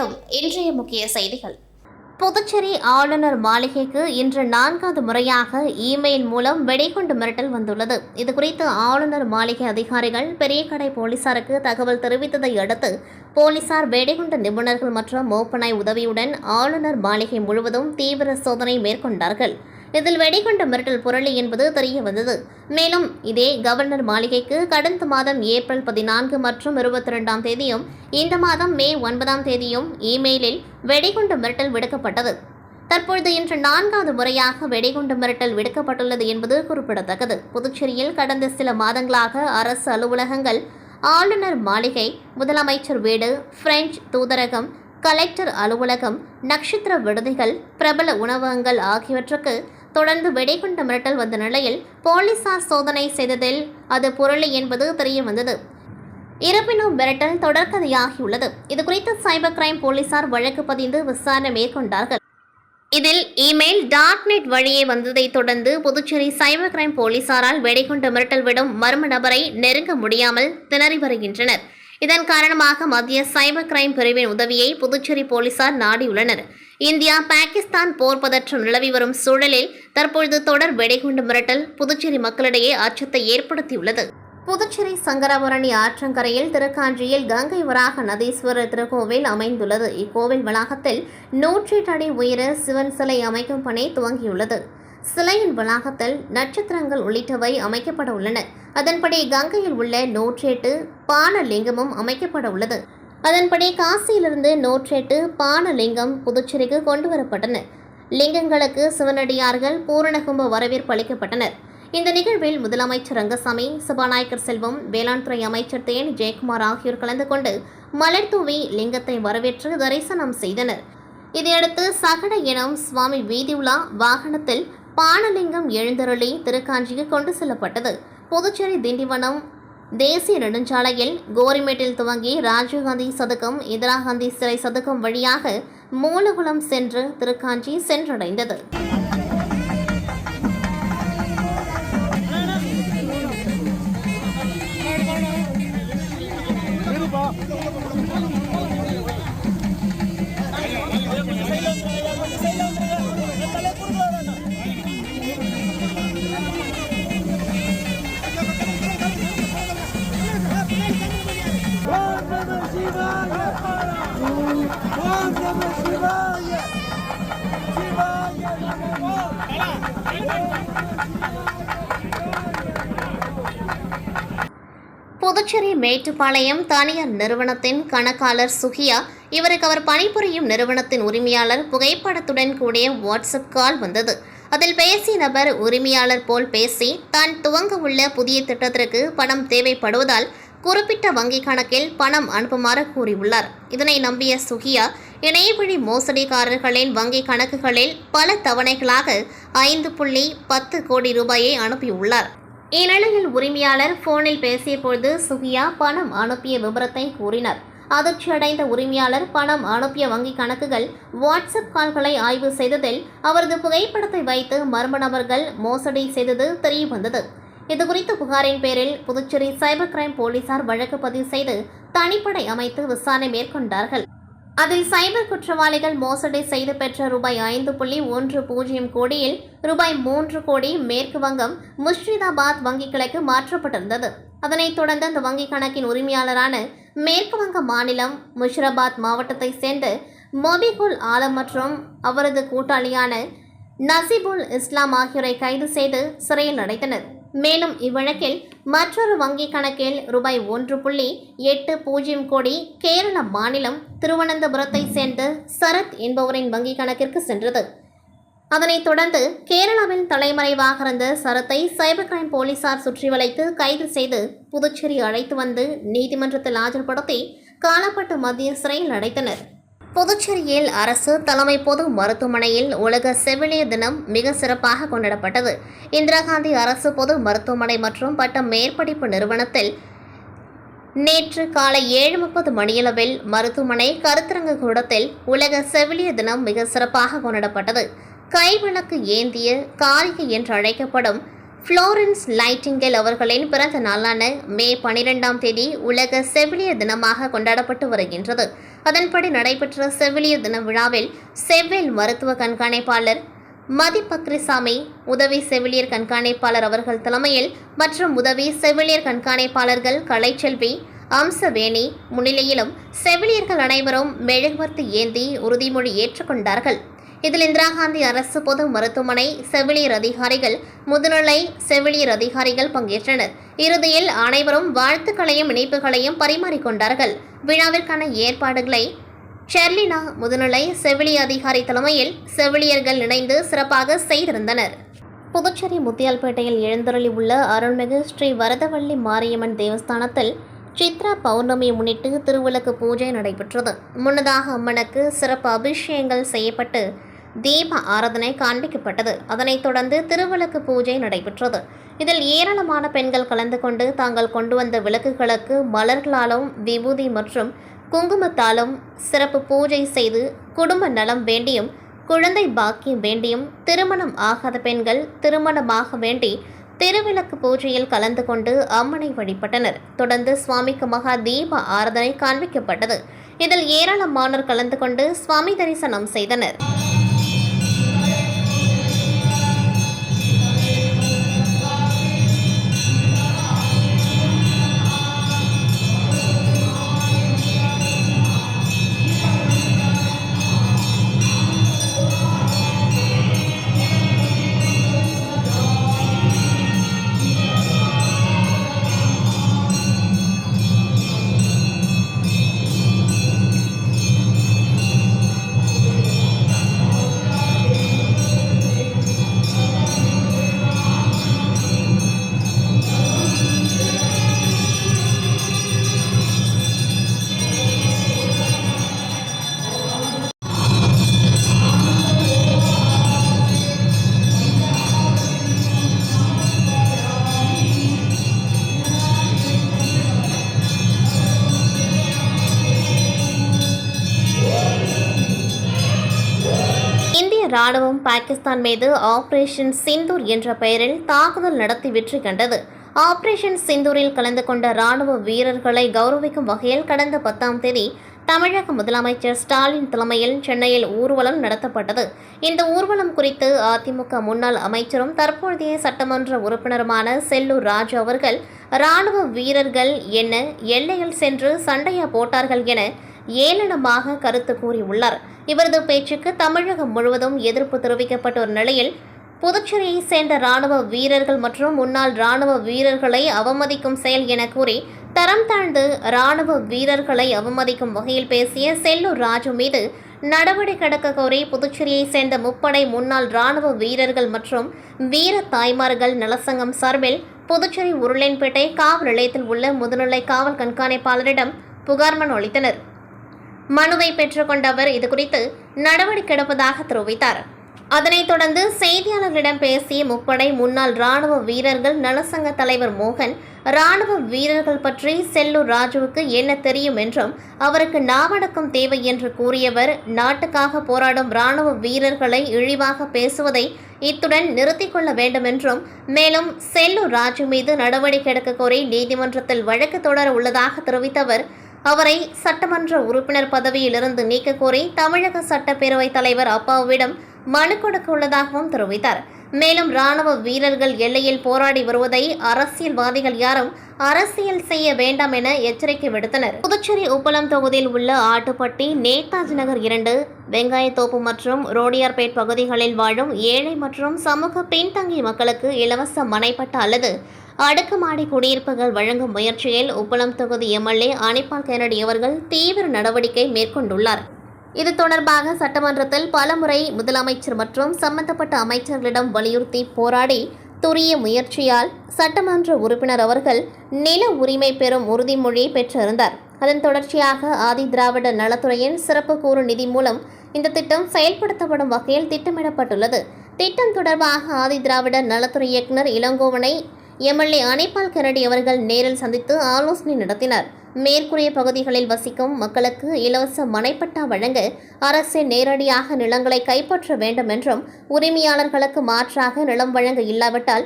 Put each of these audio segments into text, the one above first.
மீண்டும் இன்றைய முக்கிய செய்திகள். புதுச்சேரி ஆளுநர் மாளிகைக்கு இன்று 4வது முறையாக இமெயில் மூலம் வெடிகுண்டு மிரட்டல் வந்துள்ளது. இதுகுறித்து ஆளுநர் மாளிகை அதிகாரிகள் பெரியகடை போலீசாருக்கு தகவல் தெரிவித்ததை அடுத்து போலீசார் வெடிகுண்டு நிபுணர்கள் மற்றும் மோப்பனாய் உதவியுடன் ஆளுநர் மாளிகை முழுவதும் தீவிர சோதனை மேற்கொண்டார்கள். இதில் வெடிகுண்டு மிரட்டல் புரளி என்பது தெரிய வந்தது. மேலும் இதே கவர்னர் மாளிகைக்கு கடந்த மாதம் ஏப்ரல் 14 மற்றும் 22ஆம் தேதியும் இந்த மாதம் மே 9ஆம் தேதியும் இமெயிலில் வெடிகுண்டு மிரட்டல் விடுக்கப்பட்டது. தற்பொழுது இன்று 4வது முறையாக வெடிகுண்டு மிரட்டல் விடுக்கப்பட்டுள்ளது என்பது குறிப்பிடத்தக்கது. புதுச்சேரியில் கடந்த சில மாதங்களாக அரசு அலுவலகங்கள், ஆளுநர் மாளிகை, முதலமைச்சர் வீடு, பிரெஞ்சு தூதரகம், கலெக்டர் அலுவலகம், நட்சத்திர விடுதிகள், பிரபல உணவகங்கள் ஆகியவற்றுக்கு தொடர்ந்து வெடிகுண்டு மிரட்டல் வந்த நிலையில் போலீசார் சோதனை செய்ததில் அது புரளி என்பது தெரிய வந்தது. இருப்பினும் மிரட்டல் தொடர்கதையாகியுள்ளது. இதுகுறித்து சைபர் கிரைம் போலீசார் வழக்கு பதிந்து விசாரணை மேற்கொண்டார்கள். இதில் இமெயில் .net வழியே வந்ததை தொடர்ந்து புதுச்சேரி சைபர் கிரைம் போலீசாரால் வெடிகுண்டு மிரட்டல் விடும் மர்ம நபரை நெருங்க முடியாமல் திணறி வருகின்றனர். இதன் காரணமாக மத்திய சைபர் கிரைம் பிரிவின் உதவியை புதுச்சேரி போலீசார் நாடியுள்ளனர். இந்தியா பாகிஸ்தான் போர் பதற்றம் நிலவி வரும் சூழலில் தற்பொழுது தொடர் வெடிகுண்டு மிரட்டல் புதுச்சேரி மக்களிடையே அச்சத்தை ஏற்படுத்தியுள்ளது. புதுச்சேரி சங்கராபரணி ஆற்றங்கரையில் திருக்காஞ்சியில் கங்கை வராக நதீஸ்வரர் திருக்கோவில் அமைந்துள்ளது. இக்கோவில் வளாகத்தில் 108 அடி உயர சிவன் சிலை அமைக்கும் பணி துவங்கியுள்ளது. சிலையின் வளாகத்தில் நட்சத்திரங்கள் உள்ளிட்டவை அமைக்கப்பட உள்ளன. அதன்படி கங்கையில் உள்ள 108 பானலிங்கமும் அமைக்கப்பட உள்ளது. அதன்படி காசியிலிருந்து 108 பானலிங்கம் புதுச்சேரிக்கு கொண்டு வரப்பட்டன. லிங்கங்களுக்கு சிவனடியார்கள் பூரணகும்ப வரவேற்பு அளிக்கப்பட்டனர். இந்த நிகழ்வில் முதலமைச்சர் ரங்கசாமி, சபாநாயகர் செல்வம், வேளாண் துறை அமைச்சர் தேனி ஜெயக்குமார் ஆகியோர் கலந்து கொண்டு மலர் தூவி லிங்கத்தை வரவேற்று தரிசனம் செய்தனர். இதையடுத்து சகட எனும் சுவாமி வீதியுலா வாகனத்தில் பானலிங்கம் எழுந்தருளி திருக்காஞ்சிக்கு கொண்டு செல்லப்பட்டது. புதுச்சேரி திண்டிவனம் தேசிய நெடுஞ்சாலையில் கோரிமேட்டில் துவங்கி ராஜீவ்காந்தி சதுக்கம், இந்திரா காந்தி சிலை சதுக்கம் வழியாக மூலகுளம் சென்று திருக்காஞ்சி சென்றடைந்தது. புதுச்சேரி மேட்டுப்பாளையம் தனியார் நிறுவனத்தின் கணக்காளர் சுகியா. இவருக்கு அவர் பணிபுரியும் நிறுவனத்தின் உரிமையாளர் புகைப்படத்துடன் கூடிய வாட்ஸ்அப் கால் வந்தது. அதில் பேசிய நபர் உரிமையாளர் போல் பேசி தான் துவங்க உள்ள புதிய திட்டத்திற்கு பணம் தேவைப்படுவதால் குறிப்பிட்ட வங்கி கணக்கில் பணம் அனுப்புமாறு கூறியுள்ளார். இதனை நம்பிய சுகியா இணையவழி மோசடிக்காரர்களின் வங்கி கணக்குகளில் பல தவணைகளாக 5.10 கோடி ரூபாயை அனுப்பியுள்ளார். இந்நிலையில் உரிமையாளர் போனில் பேசிய பொழுது சுகியா பணம் அனுப்பிய விபரத்தை கூறினார். அதிர்ச்சியடைந்த உரிமையாளர் பணம் அனுப்பிய வங்கி கணக்குகள், வாட்ஸ்அப் கால்களை ஆய்வு செய்ததில் அவரது புகைப்படத்தை வைத்து மர்ம நபர்கள் மோசடி செய்தது தெரியவந்தது. இதுகுறித்த புகாரின் பேரில் புதுச்சேரி சைபர் கிரைம் போலீசார் வழக்கு பதிவு செய்து தனிப்படை அமைத்து விசாரணை மேற்கொண்டார்கள். அதில் சைபர் குற்றவாளிகள் மோசடி செய்து பெற்ற ரூபாய் 5.10 கோடியில் ரூபாய் 3 கோடி மேற்கு வங்கம் முர்ஷிதாபாத் வங்கி கிளைக்கு மாற்றப்பட்டிருந்தது. அதனைத் தொடர்ந்து அந்த வங்கி கணக்கின் உரிமையாளரான மேற்கு வங்க மாநிலம் முஷிராபாத் மாவட்டத்தை சேர்ந்த மொபிகுல் ஆலம் மற்றும் அவரது கூட்டாளியான நசீபுல் இஸ்லாம் ஆகியோரை கைது செய்து சிறையில் அடைத்தனர். மேலும் இவ்வழக்கில் மற்றொரு வங்கி கணக்கில் ரூபாய் 1.80 கோடி கேரள மாநிலம் திருவனந்தபுரத்தை சேர்ந்த சரத் என்பவரின் வங்கி கணக்கிற்கு சென்றது. அதனைத் தொடர்ந்து கேரளாவில் தலைமறைவாக இருந்த சரத்தை சைபர் கிரைம் போலீசார் சுற்றி வளைத்து கைது செய்து புதுச்சேரி அழைத்து வந்து நீதிமன்றத்தில் ஆஜர்படுத்தி காலப்பட்டு மத்திய சிறையில் அடைத்தனர். புதுச்சேரியில் அரசு தலைமை பொது மருத்துவமனையில் உலக செவிலியர் தினம் மிக சிறப்பாக கொண்டாடப்பட்டது. இந்திரா காந்தி அரசு பொது மருத்துவமனை மற்றும் பட்ட மேற்படிப்பு நிறுவனத்தில் நேற்று காலை 7:30 மணியளவில் மருத்துவமனை கருத்தரங்கு கூடத்தில் உலக செவிலியர் தினம் மிக சிறப்பாக கொண்டாடப்பட்டது. கைவிளக்கு ஏந்திய காரிகை என்று அழைக்கப்படும் புளோரன்ஸ் நைட்டிங்கேல் அவர்களின் பிறந்த நாளான மே 12ஆம் தேதி உலக செவிலியர் தினமாக கொண்டாடப்பட்டு வருகின்றது. அதன்படி நடைபெற்ற செவிலியர் தின விழாவில் செவ்வேல் மருத்துவ கண்காணிப்பாளர் மதிபக்ரிசாமி, உதவி செவிலியர் கண்காணிப்பாளர் அவர்கள் தலைமையில் மற்றும் உதவி செவிலியர் கண்காணிப்பாளர்கள் கலைச்செல்வி, அம்சவேணி முன்னிலையிலும் செவிலியர்கள் அனைவரும் மெழுகுவர்த்தி ஏந்தி உறுதிமொழி ஏற்றுக்கொண்டார்கள். இதில் இந்திரா காந்தி அரசு பொது மருத்துவமனை செவிலியர் அதிகாரிகள், முதுநிலை செவிலியர் அதிகாரிகள் பங்கேற்றனர். இறுதியில் அனைவரும் வாழ்த்துக்களையும் இணைப்புகளையும் பரிமாறிக்கொண்டார்கள். விழாவிற்கான ஏற்பாடுகளை ஷெர்லினா முதுநிலை செவிலியர் அதிகாரி தலைமையில் செவிலியர்கள் இணைந்து சிறப்பாக செய்திருந்தனர். புதுச்சேரி முத்தியால்பேட்டையில் எழுந்தருளி உள்ள அருள்மிகு ஸ்ரீ வரதவள்ளி மாரியம்மன் தேவஸ்தானத்தில் சித்ரா பௌர்ணமியை முன்னிட்டு திருவிளக்கு பூஜை நடைபெற்றது. முன்னதாக அம்மனுக்கு சிறப்பு அபிஷேகங்கள் செய்யப்பட்டு தீப ஆராதனை காண்பிக்கப்பட்டது. அதனைத் தொடர்ந்து திருவிளக்கு பூஜை நடைபெற்றது. இதில் ஏராளமான பெண்கள் கலந்து கொண்டு தாங்கள் கொண்டு வந்த விளக்குகளுக்கு மலர்களாலும் விபூதி மற்றும் குங்குமத்தாலும் சிறப்பு பூஜை செய்து குடும்ப நலம் வேண்டியும் குழந்தை பாக்கியம் வேண்டியும் திருமணம் ஆகாத பெண்கள் திருமணமாக வேண்டி திருவிளக்கு பூஜையில் கலந்து கொண்டு அம்மனை வழிபட்டனர். தொடர்ந்து சுவாமிக்கு மகா தீப ஆராதனை காண்பிக்கப்பட்டது. இதில் ஏராளமானோர் கலந்து கொண்டு சுவாமி தரிசனம் செய்தனர். ராணுவம் பாகிஸ்தான் மீது ஆபரேஷன் சிந்தூர் என்ற பெயரில் தாக்குதல் நடத்தி வெற்றி கண்டது. ஆபரேஷன் சிந்தூரில் கலந்து கொண்ட ராணுவ வீரர்களை கௌரவிக்கும் வகையில் கடந்த 10ஆம் தேதி தமிழக முதலமைச்சர் ஸ்டாலின் தலைமையில் சென்னையில் ஊர்வலம் நடத்தப்பட்டது. இந்த ஊர்வலம் குறித்து அதிமுக முன்னாள் அமைச்சரும் தற்போதைய சட்டமன்ற உறுப்பினருமான செல்லூர் ராஜு அவர்கள், ராணுவ வீரர்கள் என்ன எல்லையில் சென்று சண்டையா போட்டார்கள் என ஏளனமாக கருத்து கூறியுள்ளார். இவரது பேச்சுக்கு தமிழகம் முழுவதும் எதிர்ப்பு தெரிவிக்கப்பட்ட ஒரு நிலையில் புதுச்சேரியை சேர்ந்த ராணுவ வீரர்கள் மற்றும் முன்னாள் ராணுவ வீரர்களை அவமதிக்கும் செயல் என கூறி தரம் தாழ்ந்து ராணுவ வீரர்களை அவமதிக்கும் வகையில் பேசிய செல்லூர் ராஜு மீது நடவடிக்கை எடுக்க கோரி புதுச்சேரியை சேர்ந்த முப்படை முன்னாள் ராணுவ வீரர்கள் மற்றும் வீர தாய்மார்கள் நலசங்கம் சார்பில் புதுச்சேரி உருளையன்பேட்டை காவல் நிலையத்தில் உள்ள முதுநிலை காவல் கண்காணிப்பாளரிடம் புகார் மனு அளித்தனர். மனுவை பெற்றுக்கொண்ட அவர் இதுகுறித்து நடவடிக்கை எடுப்பதாக தெரிவித்தார். அதனைத் தொடர்ந்து செய்தியாளர்களிடம் பேசிய முப்படை முன்னாள் ராணுவ வீரர்கள் நலசங்க தலைவர் மோகன், ராணுவ வீரர்கள் பற்றி செல்லூர் ராஜுவுக்கு என்ன தெரியும் என்றும் அவருக்கு நாவடக்கம் தேவை என்று கூறியவர், நாட்டுக்காக போராடும் ராணுவ வீரர்களை இழிவாக பேசுவதை இத்துடன் நிறுத்திக் கொள்ள வேண்டும் என்றும், மேலும் செல்லூர் ராஜு மீது நடவடிக்கை எடுக்க கோரி நீதிமன்றத்தில் வழக்கு தொடர உள்ளதாக தெரிவித்தவர், அவரை சட்டமன்ற உறுப்பினர் பதவியிலிருந்து நீக்க கோரி தமிழக சட்டப்பேரவைத் தலைவர் அப்பாவிடம் மனு கொடுக்க உள்ளதாகவும் தெரிவித்தார். மேலும் ராணுவ வீரர்கள் எல்லையில் போராடி வருவதை அரசியல்வாதிகள் யாரும் அரசியல் செய்ய வேண்டாம் என எச்சரிக்கை விடுத்தனர். புதுச்சேரி உப்பளம் தொகுதியில் உள்ள ஆட்டுப்பட்டி, நேதாஜி நகர் 2, வெங்காயத்தோப்பு மற்றும் ரோடியார்பேட் பகுதிகளில் வாழும் ஏழை மற்றும் சமூக பின்தங்கிய மக்களுக்கு இலவச மனைப்பட்டா அல்லது அடுக்குமாடி குடியிருப்புகள் வழங்கும் முயற்சியில் உப்பளம் தொகுதி எம்எல்ஏ அனிபால் கென்னடி அவர்கள் தீவிர நடவடிக்கை மேற்கொண்டுள்ளார். இது தொடர்பாக சட்டமன்றத்தில் பலமுறை முதலமைச்சர் மற்றும் சம்பந்தப்பட்ட அமைச்சர்களிடம் வலியுறுத்தி போராடி துரிய முயற்சியால் சட்டமன்ற உறுப்பினர் அவர்கள் நில உரிமை பெறும் உறுதிமொழியை பெற்றிருந்தார். அதன் தொடர்ச்சியாக ஆதி திராவிட நலத்துறையின் சிறப்பு கூறு நிதி மூலம் இந்த திட்டம் செயல்படுத்தப்படும் வகையில் திட்டமிடப்பட்டுள்ளது. திட்டம் தொடர்பாக ஆதி திராவிட நலத்துறை இயக்குநர் இளங்கோவனை எம்எல்ஏ அனிபால் கென்னடி அவர்கள் நேரில் சந்தித்து ஆலோசனை நடத்தினார். மேற்கூறிய பகுதிகளில் வசிக்கும் மக்களுக்கு இலவச மனைப்பட்டா வழங்க அரசு நேரடியாக நிலங்களை கைப்பற்ற வேண்டும் என்றும், உரிமையாளர்களுக்கு மாற்றாக நிலம் வழங்க இல்லாவிட்டால்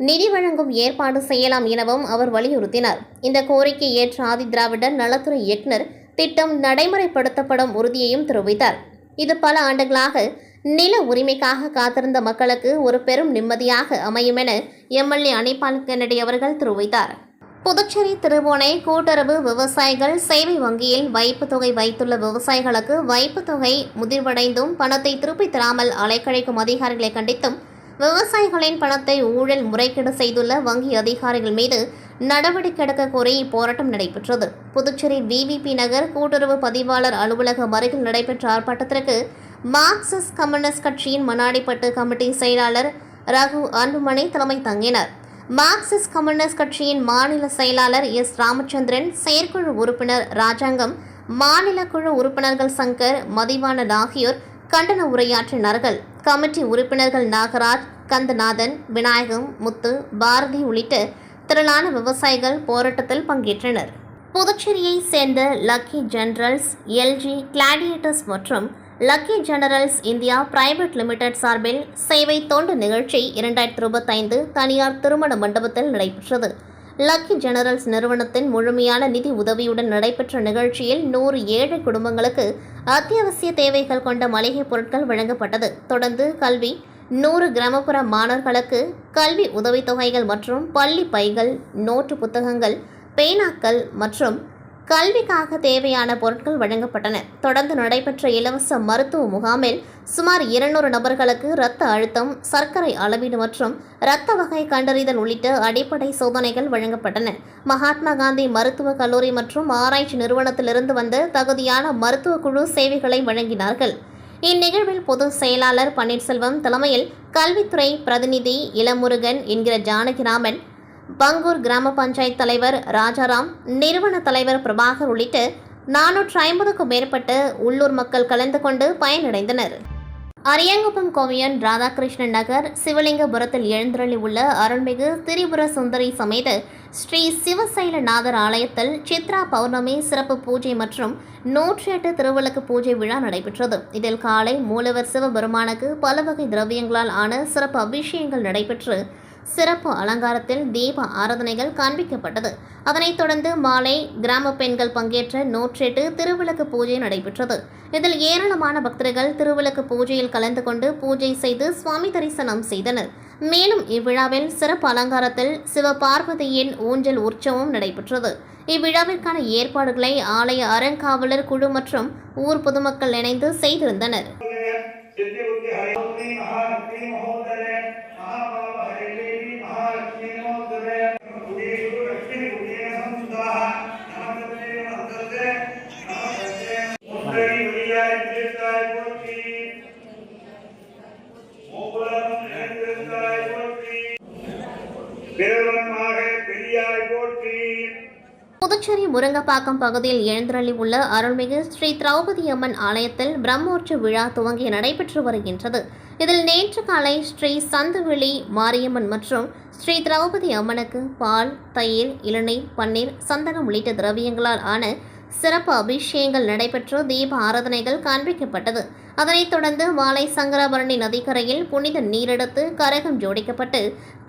நிதி வழங்கும் ஏற்பாடு செய்யலாம் எனவும் அவர் வலியுறுத்தினார். இந்த கோரிக்கை ஏற்ற ஆதி திராவிடர் நலத்துறை இயக்குநர் திட்டம் நடைமுறைப்படுத்தப்படும் உறுதியையும் தெரிவித்தார். இது பல ஆண்டுகளாக நில உரிமைக்காக காத்திருந்த மக்களுக்கு ஒரு பெரும் நிம்மதியாக அமையும் என எம்எல்ஏ அனிபால் கென்னடி அவர்கள் தெரிவித்தார். புதுச்சேரி திருபுவனை கூட்டுறவு விவசாயிகள் சேவை வங்கியில் வைப்புத் தொகை வைத்துள்ள விவசாயிகளுக்கு வைப்புத் தொகை முதிர்வடைந்தும் பணத்தை திருப்பித் தராமல் அலைக்கழிக்கும் அதிகாரிகளை கண்டித்தும் விவசாயிகளின் பணத்தை ஊழல் முறைகேடு செய்துள்ள வங்கி அதிகாரிகள் மீது நடவடிக்கை எடுக்க கோரி போராட்டம் நடைபெற்றது. புதுச்சேரி விவிபி நகர் கூட்டுறவு பதிவாளர் அலுவலகம் அருகில் நடைபெற்ற ஆர்ப்பாட்டத்திற்கு மார்க்சிஸ்ட் கம்யூனிஸ்ட் கட்சியின் மண்ணாடிப்பட்டு கமிட்டி செயலாளர் ரகு அன்புமணி தலைமை தாங்கினார். மார்க்சிஸ்ட் கம்யூனிஸ்ட் கட்சியின் மாநில செயலாளர் எஸ் ராமச்சந்திரன், செயற்குழு உறுப்பினர் ராஜாங்கம், மாநில குழு உறுப்பினர்கள் சங்கர், மதிவாணன் ஆகியோர் கண்டன உரையாற்றினார்கள். கமிட்டி உறுப்பினர்கள் நாகராஜ், கந்தநாதன், விநாயகம், முத்து, பாரதி உள்ளிட்ட திரளான விவசாயிகள் போராட்டத்தில் பங்கேற்றனர். புதுச்சேரியை சேர்ந்த லக்கி ஜெனரல்ஸ், எல்ஜி கிளாடியேட்டர்ஸ் மற்றும் lucky generals India private limited சார்பில் சேவை தொண்டு நிகழ்ச்சி 2025 தனியார் திருமண மண்டபத்தில் நடைபெற்றது. லக்கி ஜெனரல்ஸ் நிறுவனத்தின் முழுமையான நிதி உதவியுடன் நடைபெற்ற நிகழ்ச்சியில் 100 ஏழை குடும்பங்களுக்கு அத்தியாவசிய தேவைகள் கொண்ட மளிகை பொருட்கள் வழங்கப்பட்டது. தொடர்ந்து கல்வி 100 கிராமப்புற மாணவர்களுக்கு கல்வி உதவித்தொகைகள் மற்றும் பள்ளி பைகள், நோட்டு புத்தகங்கள், பேனாக்கள் மற்றும் கல்விக்காக தேவையான பொருட்கள் வழங்கப்பட்டன. தொடர்ந்து நடைபெற்ற இலவச மருத்துவ முகாமில் சுமார் 200 நபர்களுக்கு இரத்த அழுத்தம், சர்க்கரை அளவீடு மற்றும் இரத்த வகை கண்டறிதல் உள்ளிட்ட அடிப்படை சோதனைகள் வழங்கப்பட்டன. மகாத்மா காந்தி மருத்துவக் கல்லூரி மற்றும் ஆராய்ச்சி நிறுவனத்திலிருந்து வந்த தகுதியான மருத்துவ குழு சேவைகளை வழங்கினார்கள். இந்நிகழ்வில் பொதுச் செயலாளர் பன்னீர்செல்வம் தலைமையில் கல்வித்துறை பிரதிநிதி இளமுருகன் என்கிற ஜானகிராமன், பங்கூர் கிராம பஞ்சாயத்து தலைவர் ராஜாராம், நிறுவன தலைவர் பிரபாகர் உள்ளிட்ட 450க்கும் மேற்பட்ட உள்ளூர் மக்கள் கலந்து கொண்டு பயனடைந்தனர். அரியாங்குப்பம் கோவியன் ராதாகிருஷ்ணன் நகர் சிவலிங்கபுரத்தில் எழுந்தருளி உள்ள அருள்மிகு திரிபுர சுந்தரி சமேத ஸ்ரீ சிவசைலநாதர் ஆலயத்தில் சித்ரா பௌர்ணமி சிறப்பு பூஜை மற்றும் 108 திருவிளக்கு பூஜை விழா நடைபெற்றது. இதில் காலை மூலவர் சிவபெருமானுக்கு பல வகை திரவியங்களால் ஆன சிறப்பு அபிஷேகங்கள் நடைபெற்று சிறப்பு அலங்காரத்தில் தீப ஆராதனைகள் காண்பிக்கப்பட்டது. அதனைத் தொடர்ந்து மாலை கிராம பெண்கள் பங்கேற்ற 108 திருவிளக்கு பூஜை நடைபெற்றது. இதில் ஏராளமான பக்தர்கள் திருவிளக்கு பூஜையில் கலந்து கொண்டு பூஜை செய்து சுவாமி தரிசனம் செய்தனர். மேலும் இவ்விழாவில் சிறப்பு அலங்காரத்தில் சிவபார்வதியின் ஊஞ்சல் உற்சவம் நடைபெற்றது. இவ்விழாவிற்கான ஏற்பாடுகளை ஆலய அறங்காவலர் குழு மற்றும் ஊர் பொதுமக்கள் இணைந்து செய்திருந்தனர். புதுச்சேரி முருங்கப்பாக்கம் பகுதியில் எழுந்தருளி உள்ள அருள்மிகு ஸ்ரீ திரௌபதி அம்மன் ஆலயத்தில் பிரம்மோற்சவ விழா துவங்கி நடைபெற்று வருகின்றது. இதில் நேற்று காலை ஸ்ரீ சந்துவெளி மாரியம்மன் மற்றும் ஸ்ரீ திரௌபதி அம்மனுக்கு பால், தயிர், இளநீர், பன்னீர், சந்தனம் உள்ளிட்ட திரவியங்களால் ஆன சிறப்பு அபிஷேகங்கள் நடைபெற்று தீப ஆராதனைகள் காண்பிக்கப்பட்டது. அதனைத் தொடர்ந்து மாலை சங்கராபரணி நதிக்கரையில் புனித நீரெடுத்து கரகம் ஜோடிக்கப்பட்டு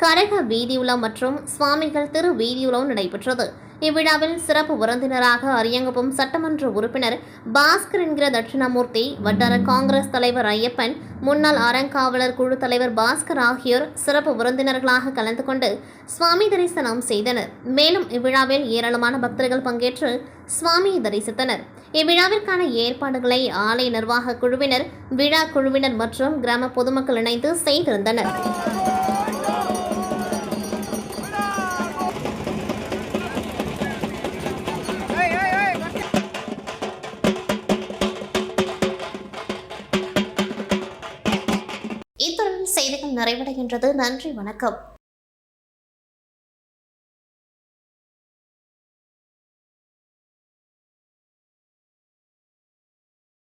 கரக வீதியுலா மற்றும் சுவாமிகள் திரு வீதியுலா நடைபெற்றது. இவ்விழாவில் சிறப்பு விருந்தினராக அரியாங்குப்பம் சட்டமன்ற உறுப்பினர் பாஸ்கர் என்கிற தட்சிணாமூர்த்தி, வட்டார காங்கிரஸ் தலைவர் ஐயப்பன், முன்னாள் அறங்காவலர் குழு தலைவர் பாஸ்கர் ஆகியோர் சிறப்பு விருந்தினர்களாக கலந்து கொண்டு சுவாமி தரிசனம் செய்தனர். மேலும் இவ்விழாவில் ஏராளமான பக்தர்கள் பங்கேற்று சுவாமியை தரிசித்தனர். இவ்விழாவிற்கான ஏற்பாடுகளை ஆலய நிர்வாக குழுவினர், விழா குழுவினர் மற்றும் கிராம பொதுமக்கள் இணைந்து செய்திருந்தனர். இத்துடன் செய்திகள் நிறைவடைகின்றது. நன்றி, வணக்கம்.